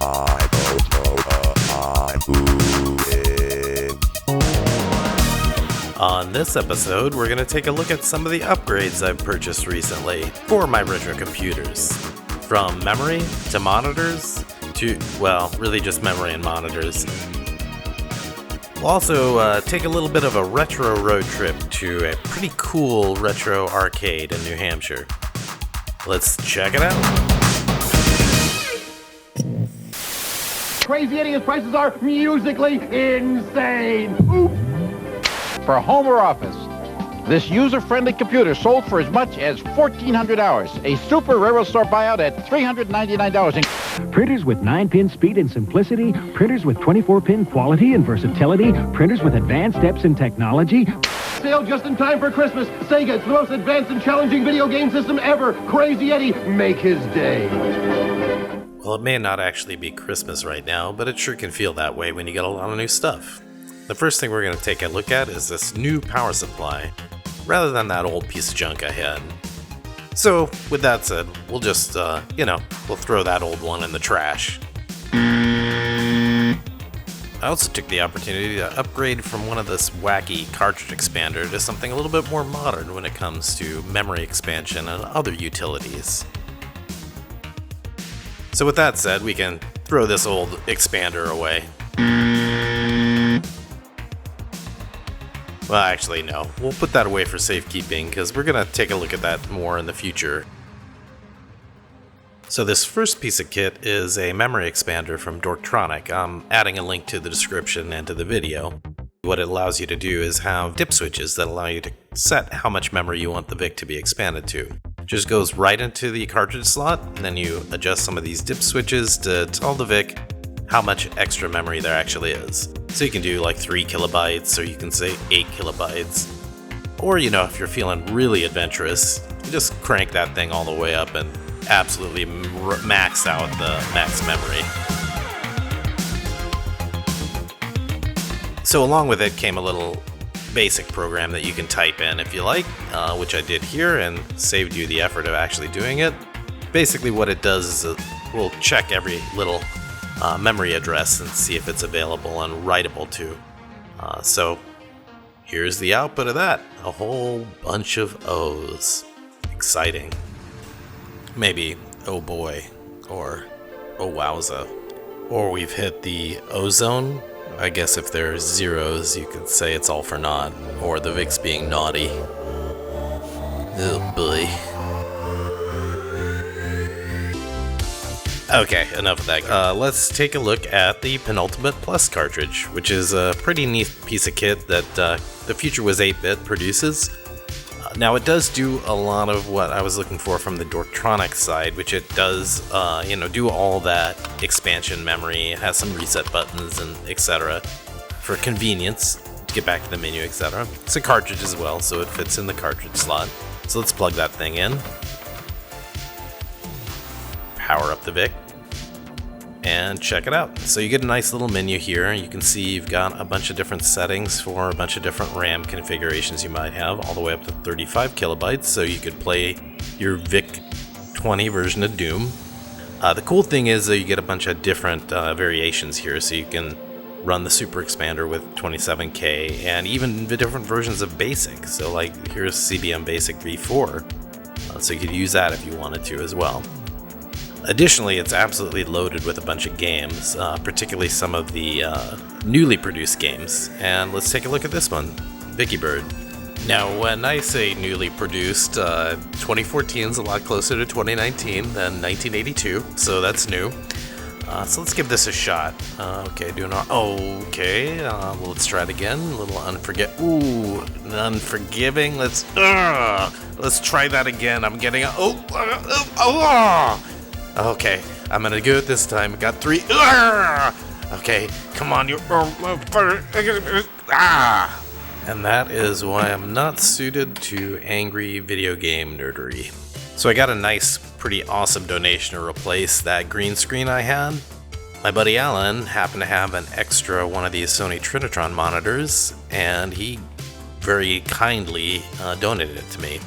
I don't know, I'm moving. On this episode, we're going to take a look at some of the upgrades I've purchased recently for my retro computers. From memory to monitors to, well, really just memory and monitors. We'll also take a little bit of a retro road trip to a pretty cool retro arcade in New Hampshire. Let's check it out. Crazy Eddie, his prices are musically insane. Oof. For home or office, this user-friendly computer sold for as much as $1,400. A super rare store buyout at $399. Printers with 9-pin speed and simplicity, printers with 24-pin quality and versatility, printers with advanced steps in technology. Sale just in time for Christmas. Sega, it's the most advanced and challenging video game system ever. Crazy Eddie, make his day. Well, it may not actually be Christmas right now, but it sure can feel that way when you get a lot of new stuff. The first thing we're going to take a look at is this new power supply, rather than that old piece of junk I had. So, with that said, we'll just, we'll throw that old one in the trash. I also took the opportunity to upgrade from one of this wacky cartridge expander to something a little bit more modern when it comes to memory expansion and other utilities. So with that said, we can throw this old expander away. Well, actually, no. We'll put that away for safekeeping, because we're going to take a look at that more in the future. So this first piece of kit is a memory expander from Dorktronic. I'm adding a link to the description and to the video. What it allows you to do is have dip switches that allow you to set how much memory you want the VIC to be expanded to. It just goes right into the cartridge slot, and then you adjust some of these dip switches to tell the VIC how much extra memory there actually is. So you can do like 3 kilobytes, or you can say 8 kilobytes. Or, if you're feeling really adventurous, you just crank that thing all the way up and absolutely max out the max memory. So along with it came a little basic program that you can type in if you like, which I did here and saved you the effort of actually doing it. Basically what it does is it will check every little memory address and see if it's available and writable to. So here's the output of that. A whole bunch of O's. Exciting. Maybe oh boy, or oh wowza. Or we've hit the ozone. I guess if there's zeros, you could say it's all for naught, or the VIC's being naughty. Oh boy. Okay, enough of that. Let's take a look at the PenUltimate Plus cartridge, which is a pretty neat piece of kit that the Future Was 8-Bit produces. Now it does do a lot of what I was looking for from the Dorktronic side, which it does, do all that expansion memory. It has some reset buttons and etc. for convenience to get back to the menu, etc. It's a cartridge as well, so it fits in the cartridge slot. So let's plug that thing in. Power up the VIC. And check it out. So you get a nice little menu here. You can see you've got a bunch of different settings for a bunch of different RAM configurations you might have, all the way up to 35 kilobytes, so you could play your VIC-20 version of Doom. The cool thing is that you get a bunch of different variations here, so you can run the Super Expander with 27K, and even the different versions of BASIC. So like, here's CBM Basic V4, so you could use that if you wanted to as well. Additionally, it's absolutely loaded with a bunch of games, particularly some of the newly produced games. And let's take a look at this one, Vicky Bird. Now, when I say newly produced, 2014 is a lot closer to 2019 than 1982, so that's new. So let's give this a shot. Okay, well, let's try it again. A little unforgiving. Let's try that again. I'm getting Okay, I'm gonna do it this time. Got 3. Okay, come on, you. And that is why I'm not suited to angry video game nerdery. So I got a nice, pretty awesome donation to replace that green screen I had. My buddy Alan happened to have an extra one of these Sony Trinitron monitors, and he very kindly donated it to me.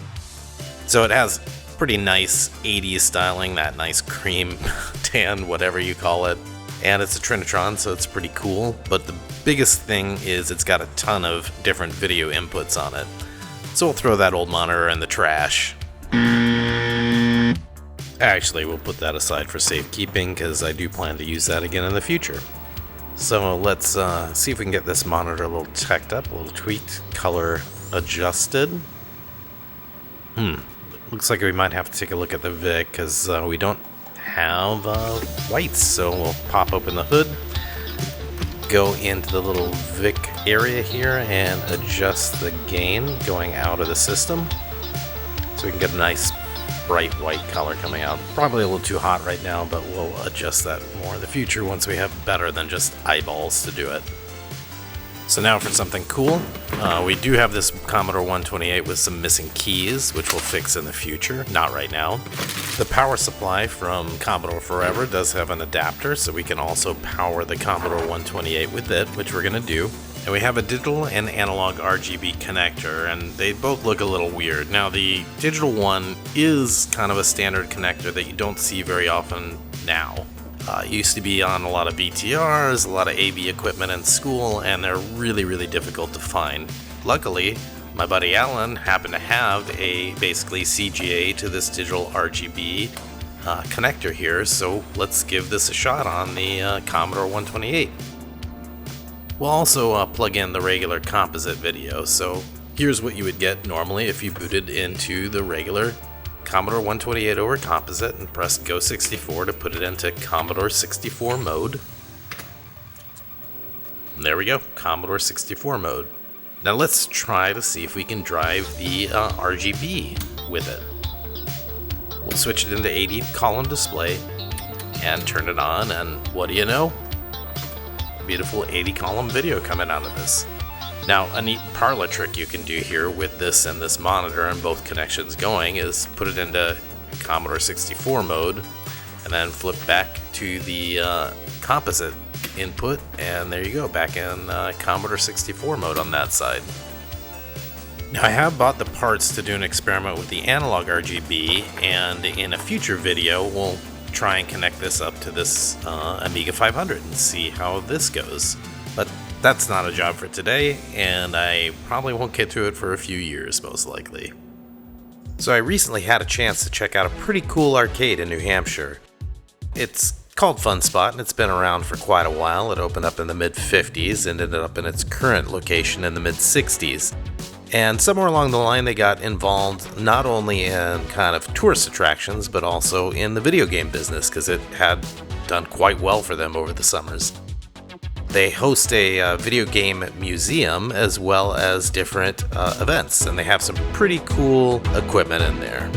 So it has pretty nice 80s styling, that nice cream tan, whatever you call it. And it's a Trinitron, so it's pretty cool. But the biggest thing is it's got a ton of different video inputs on it. So we'll throw that old monitor in the trash. Actually, we'll put that aside for safekeeping because I do plan to use that again in the future. So let's see if we can get this monitor a little teched up, a little tweaked, color adjusted. Looks like we might have to take a look at the VIC because we don't have whites. So we'll pop open the hood, go into the little VIC area here and adjust the gain going out of the system so we can get a nice bright white color coming out. Probably a little too hot right now, but we'll adjust that more in the future once we have better than just eyeballs to do it. So now for something cool. We do have this Commodore 128 with some missing keys, which we'll fix in the future, not right now. The power supply from Commodore4ever does have an adapter, so we can also power the Commodore 128 with it, which we're going to do. And we have a digital and analog RGB connector, and they both look a little weird. Now, the digital one is kind of a standard connector that you don't see very often now. It used to be on a lot of VTRs, a lot of AV equipment in school, and they're really, really difficult to find. Luckily, my buddy Alan happened to have a basically CGA to this digital RGB connector here, so let's give this a shot on the Commodore 128. We'll also plug in the regular composite video, so here's what you would get normally if you booted into the regular Commodore 128 over composite and pressed Go 64 to put it into Commodore 64 mode. And there we go, Commodore 64 mode. Now let's try to see if we can drive the RGB with it. We'll switch it into 80 column display and turn it on, and what do you know? Beautiful 80 column video coming out of this. Now, a neat parlor trick you can do here with this and this monitor and both connections going is put it into Commodore 64 mode and then flip back to the composite input, and there you go, back in Commodore 64 mode on that side. Now, I have bought the parts to do an experiment with the analog RGB, and in a future video we'll try and connect this up to this Amiga 500 and see how this goes. But that's not a job for today, and I probably won't get to it for a few years, most likely. So I recently had a chance to check out a pretty cool arcade in New Hampshire. It's called Funspot, and it's been around for quite a while. It opened up in the mid-50s and ended up in its current location in the mid-60s. And somewhere along the line they got involved not only in kind of tourist attractions, but also in the video game business, because it had done quite well for them over the summers. They host a video game museum as well as different events, and they have some pretty cool equipment in there.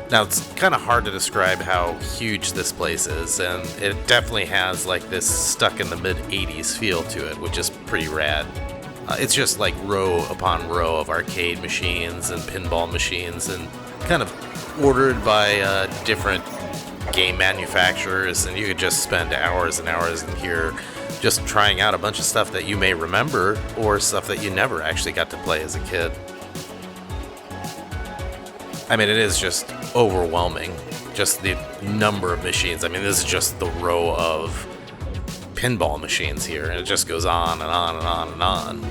Now, it's kind of hard to describe how huge this place is, and it definitely has like this stuck in the mid-80s feel to it, which is pretty rad. It's just like row upon row of arcade machines and pinball machines, and kind of ordered by different game manufacturers, and you could just spend hours and hours in here just trying out a bunch of stuff that you may remember or stuff that you never actually got to play as a kid. I mean, it is just overwhelming, just the number of machines. I mean, this is just the row of pinball machines here, and it just goes on and on and on and on.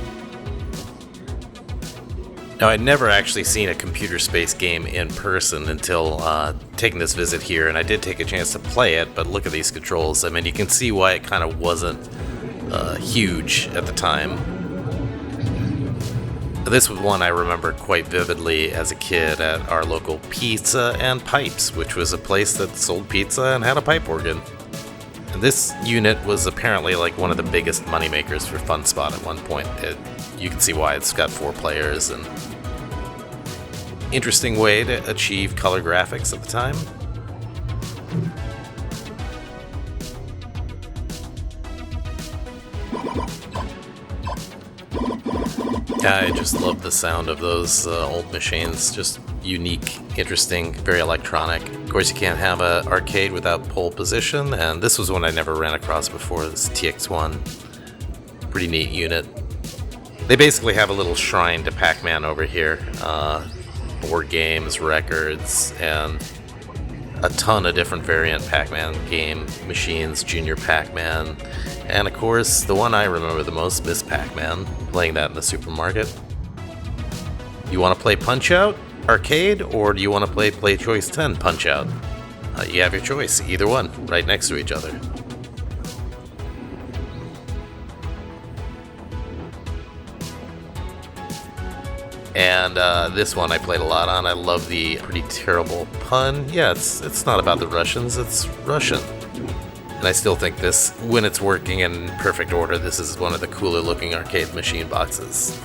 Now, I'd never actually seen a computer space game in person until taking this visit here, and I did take a chance to play it, but look at these controls. I mean, you can see why it kind of wasn't huge at the time. This was one I remember quite vividly as a kid at our local Pizza and Pipes, which was a place that sold pizza and had a pipe organ. And this unit was apparently like one of the biggest moneymakers for Funspot at one point. You can see why it's got 4 players, and interesting way to achieve color graphics at the time. I just love the sound of those old machines. Just unique, interesting, very electronic. Of course, you can't have an arcade without pole position, and this was one I never ran across before, this TX1. Pretty neat unit. They basically have a little shrine to Pac-Man over here. Board games, records, and a ton of different variant Pac-Man game machines, Junior Pac-Man, and of course the one I remember the most, Miss Pac-Man, playing that in the supermarket. You want to play Punch-Out Arcade, or do you want to play Play Choice 10 Punch-Out? You have your choice, either one, right next to each other. And this one I played a lot on. I love the pretty terrible pun. Yeah, it's not about the Russians, it's Russian. And I still think this, when it's working in perfect order, this is one of the cooler looking arcade machine boxes.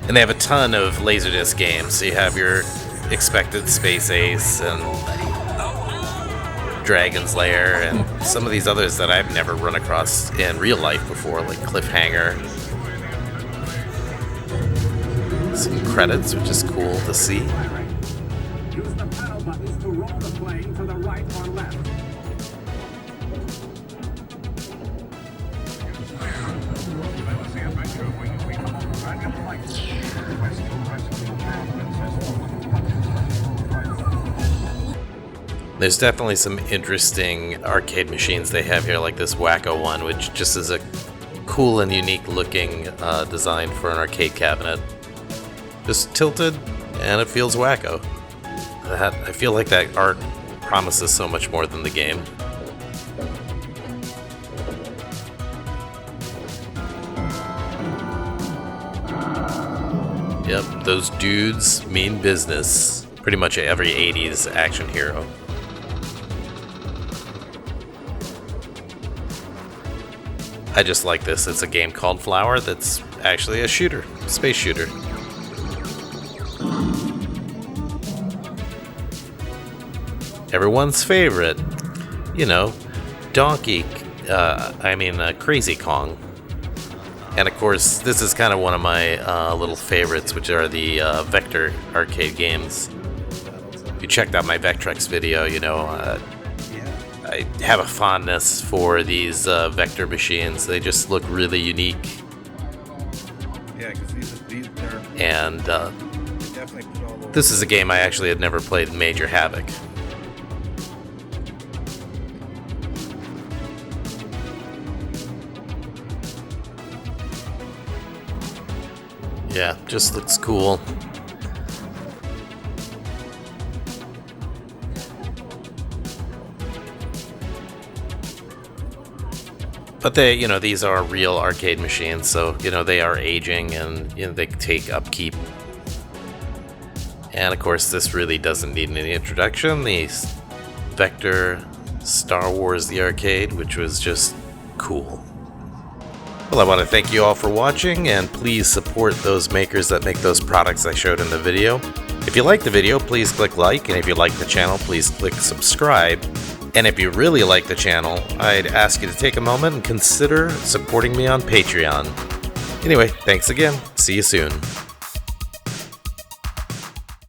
And they have a ton of Laserdisc games. So you have your expected Space Ace and Dragon's Lair and some of these others that I've never run across in real life before, like Cliffhanger. Some credits, which is cool to see. Use the paddle buttons to roll the plane to the right or left. There's definitely some interesting arcade machines they have here, like this Wacko one, which just is a cool and unique looking design for an arcade cabinet. Just tilted, and it feels wacko. I feel like that art promises so much more than the game. Yep, those dudes mean business. Pretty much every 80s action hero. I just like this. It's a game called Flower that's actually a shooter, space shooter. Everyone's favorite, you know, Crazy Kong. And of course, this is kind of one of my little favorites, which are the Vector arcade games. If you checked out my Vectrex video, you know, I have a fondness for these Vector machines. They just look really unique. Yeah, because these are... And definitely put all those... this is a game I actually had never played, Major Havoc. Yeah, just looks cool. But they, you know, these are real arcade machines, so, you know, they are aging and, you know, they take upkeep. And of course, this really doesn't need any introduction. The Vector Star Wars the Arcade, which was just cool. Well, I want to thank you all for watching, and please support those makers that make those products I showed in the video. If you like the video, please click like, and if you like the channel, please click subscribe. And if you really like the channel, I'd ask you to take a moment and consider supporting me on Patreon. Anyway, thanks again. See you soon.